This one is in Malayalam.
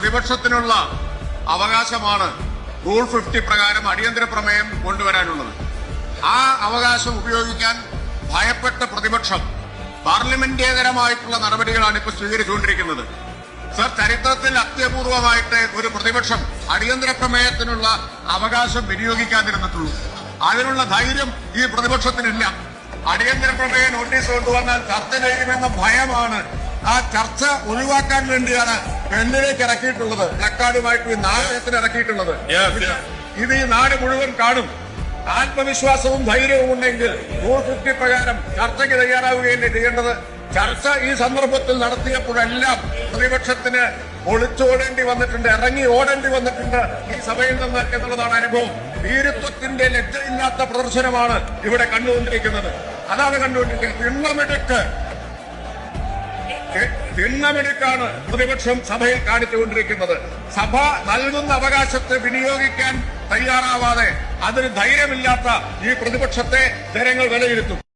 പ്രതിപക്ഷത്തിനുള്ള അവകാശമാണ് റൂൾ 50 പ്രകാരം അടിയന്തര പ്രമേയം കൊണ്ടുവരാനുള്ളത്. ആ അവകാശം ഉപയോഗിക്കാൻ ഭയപ്പെട്ട പ്രതിപക്ഷം പാർലമെന്റേതരമായിട്ടുള്ള നടപടികളാണ് ഇപ്പോൾ സ്വീകരിച്ചുകൊണ്ടിരിക്കുന്നത്. സർ, ചരിത്രത്തിൽ അത്യപൂർവമായിട്ട് ഒരു പ്രതിപക്ഷം അടിയന്തര പ്രമേയത്തിനുള്ള അവകാശം വിനിയോഗിക്കാതിരുന്നിട്ടുള്ളൂ. അതിനുള്ള ധൈര്യം ഈ പ്രതിപക്ഷത്തിനില്ല. അടിയന്തര പ്രമേയ നോട്ടീസ് കൊണ്ടുവന്നാൽ ചർച്ച ചെയ്യുമെന്ന ഭയമാണ്. ആ ചർച്ച ഒഴിവാക്കാൻ വേണ്ടിയാണ് പെണ്ണിലേക്ക് ഇറക്കിയിട്ടുള്ളത്, പ്ലക്കാർഡുമായിട്ട് ഈ നാടകത്തിന് ഇറക്കിയിട്ടുള്ളത്. ഇത് ഈ നാട് മുഴുവൻ കാണും. ആത്മവിശ്വാസവും ധൈര്യവും ഉണ്ടെങ്കിൽ റൂൾ 50 പ്രകാരം ചർച്ചയ്ക്ക് തയ്യാറാവുകയല്ലേ ചെയ്യേണ്ടത്. ചർച്ച ഈ സന്ദർഭത്തിൽ നടത്തിയപ്പോഴെല്ലാം പ്രതിപക്ഷത്തിന് ഒളിച്ചോടേണ്ടി വന്നിട്ടുണ്ട്, ഇറങ്ങി ഓടേണ്ടി വന്നിട്ടുണ്ട് ഈ സഭയിൽ നിന്ന് എന്നുള്ളതാണ് അനുഭവം. വീരത്വത്തിന്റെ ലജ്ജയില്ലാത്ത പ്രദർശനമാണ് ഇവിടെ കണ്ടുകൊണ്ടിരിക്കുന്നത്. അതാണ് കണ്ടുകൊണ്ടിരിക്കുന്നത്. തിണ്ണമെടുക്കാണ് പ്രതിപക്ഷം സഭയിൽ കാണിച്ചുകൊണ്ടിരിക്കുന്നത്. സഭ നൽകുന്ന അവകാശത്തെ വിനിയോഗിക്കാൻ തയ്യാറാവാതെ അതിന് ധൈര്യമില്ലാത്ത ഈ പ്രതിപക്ഷത്തെ ജനങ്ങൾ വിലയിരുത്തും.